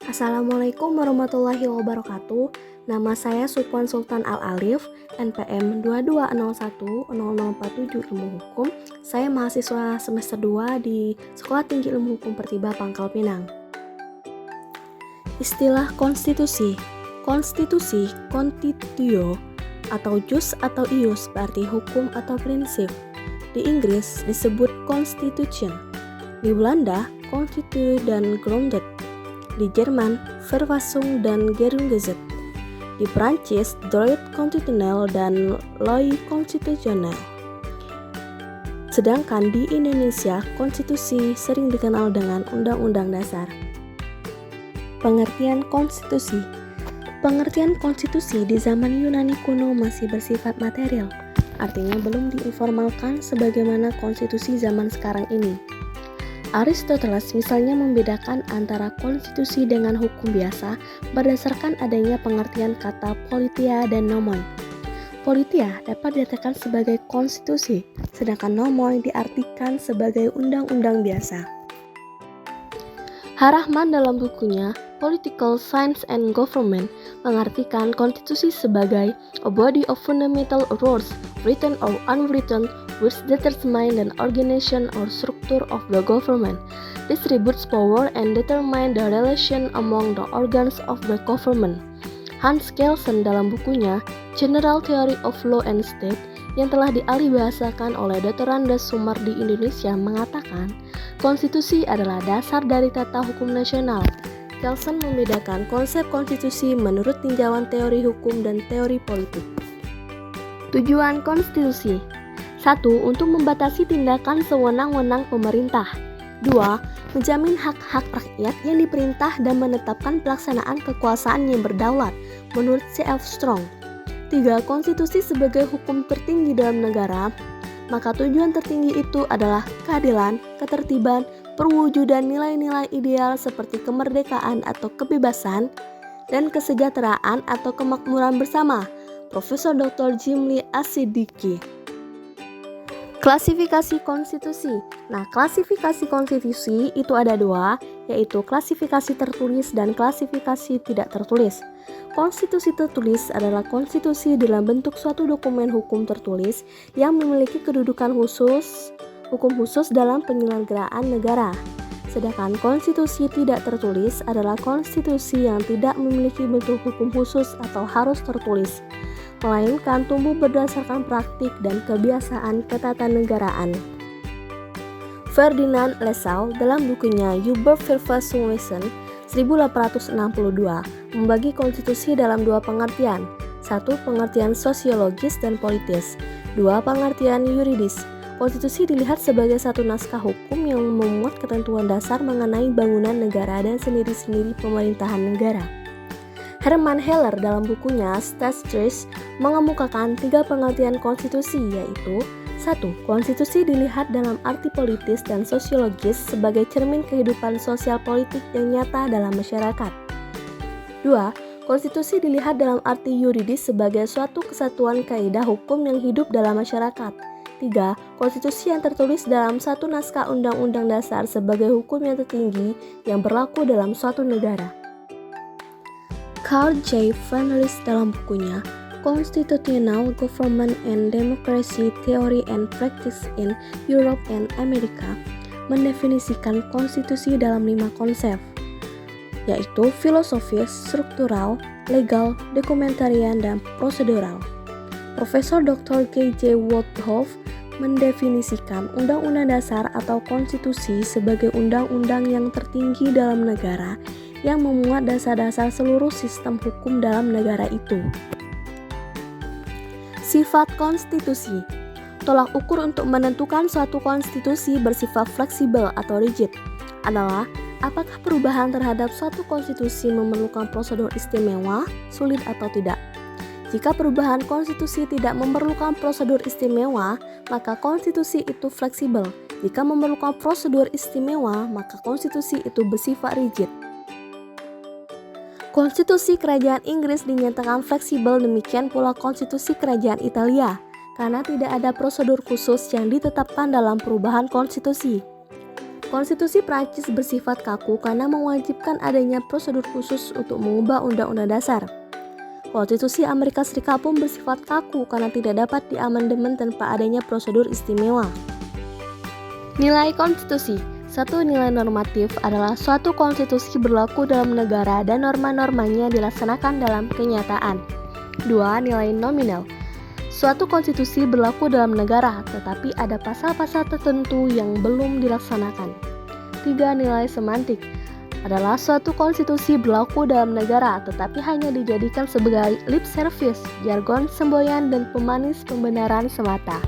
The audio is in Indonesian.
Assalamualaikum warahmatullahi wabarakatuh. Nama saya Supwan Sultan Al-Alif, NPM 22010047 Ilmu Hukum. Saya mahasiswa semester 2 di Sekolah Tinggi Ilmu Hukum Pertiba Pangkal Pinang. Istilah konstitusi. Konstitusi, constitutio, atau jus atau ius berarti hukum atau prinsip. Di Inggris disebut constitution. Di Belanda, constitutie dan grondwet. Di Jerman, Verfassung dan Grundgesetz. Di Prancis, Droit constitutionnel dan Loi constitutionnelle. Sedangkan di Indonesia, konstitusi sering dikenal dengan Undang-Undang Dasar. Pengertian konstitusi. Pengertian konstitusi di zaman Yunani kuno masih bersifat material, artinya belum diinformalkan sebagaimana konstitusi zaman sekarang ini. Aristoteles misalnya membedakan antara konstitusi dengan hukum biasa berdasarkan adanya pengertian kata politia dan nomoi. Politia dapat diartikan sebagai konstitusi, sedangkan nomoi diartikan sebagai undang-undang biasa. Harahman dalam bukunya Political Science and Government mengartikan konstitusi sebagai a body of fundamental rules, written or unwritten, which determine the organization or structure of the government, distributes power and determine the relation among the organs of the government. Hans Kelsen dalam bukunya General Theory of Law and State yang telah dialihbahasakan oleh Dr. Andes Sumar di Indonesia mengatakan konstitusi adalah dasar dari tata hukum nasional. Kelsen membedakan konsep konstitusi menurut tinjauan teori hukum dan teori politik. Tujuan konstitusi: 1. Untuk membatasi tindakan sewenang-wenang pemerintah. 2. Menjamin hak-hak rakyat yang diperintah dan menetapkan pelaksanaan kekuasaan yang berdaulat menurut C.F. Strong. 3. Konstitusi sebagai hukum tertinggi dalam negara. Maka tujuan tertinggi itu adalah keadilan, ketertiban, perwujudan nilai-nilai ideal seperti kemerdekaan atau kebebasan, dan kesejahteraan atau kemakmuran bersama. Profesor Dr. Jimli As-Siddiqi. Klasifikasi konstitusi. Nah, klasifikasi konstitusi itu ada dua, yaitu klasifikasi tertulis dan klasifikasi tidak tertulis. Konstitusi tertulis adalah konstitusi dalam bentuk suatu dokumen hukum tertulis yang memiliki kedudukan hukum khusus dalam penyelenggaraan negara. Sedangkan konstitusi tidak tertulis adalah konstitusi yang tidak memiliki bentuk hukum khusus atau harus tertulis, melainkan tumbuh berdasarkan praktik dan kebiasaan ketatanegaraan. Ferdinand Lassalle dalam bukunya Über Verfassungswesen 1862 membagi konstitusi dalam dua pengertian. 1. Pengertian sosiologis dan politis. 2. Pengertian yuridis. Konstitusi dilihat sebagai satu naskah hukum yang memuat ketentuan dasar mengenai bangunan negara dan sendiri-sendiri pemerintahan negara. Hermann Heller dalam bukunya Staatsrecht mengemukakan tiga pengertian konstitusi, yaitu 1. Konstitusi dilihat dalam arti politis dan sosiologis sebagai cermin kehidupan sosial politik yang nyata dalam masyarakat. 2. Konstitusi dilihat dalam arti yuridis sebagai suatu kesatuan kaidah hukum yang hidup dalam masyarakat. 3. Konstitusi yang tertulis dalam satu naskah undang-undang dasar sebagai hukum yang tertinggi yang berlaku dalam suatu negara. Carl J. Fenris dalam bukunya Constitutional Government and Democracy Theory and Practice in Europe and America mendefinisikan konstitusi dalam 5 konsep, yaitu filosofis, struktural, legal, dokumentarian, dan prosedural. Profesor Dr. K.J. Woodhouse mendefinisikan Undang-Undang Dasar atau konstitusi sebagai undang-undang yang tertinggi dalam negara yang memuat dasar-dasar seluruh sistem hukum dalam negara itu. Sifat konstitusi. Tolak ukur untuk menentukan suatu konstitusi bersifat fleksibel atau rigid adalah apakah perubahan terhadap suatu konstitusi memerlukan prosedur istimewa, sulit atau tidak. Jika perubahan konstitusi tidak memerlukan prosedur istimewa, maka konstitusi itu fleksibel. Jika memerlukan prosedur istimewa, maka konstitusi itu bersifat rigid. Konstitusi Kerajaan Inggris dinyatakan fleksibel, demikian pula konstitusi Kerajaan Italia, karena tidak ada prosedur khusus yang ditetapkan dalam perubahan konstitusi. Konstitusi Prancis bersifat kaku karena mewajibkan adanya prosedur khusus untuk mengubah Undang-Undang Dasar. Konstitusi Amerika Serikat pun bersifat kaku karena tidak dapat diamandemen tanpa adanya prosedur istimewa. Nilai konstitusi. Satu, nilai normatif adalah suatu konstitusi berlaku dalam negara dan norma-normanya dilaksanakan dalam kenyataan. 2. Nilai nominal. Suatu konstitusi berlaku dalam negara, tetapi ada pasal-pasal tertentu yang belum dilaksanakan. 3. Nilai semantik adalah suatu konstitusi berlaku dalam negara, tetapi hanya dijadikan sebagai lip service, jargon semboyan dan pemanis pembenaran semata.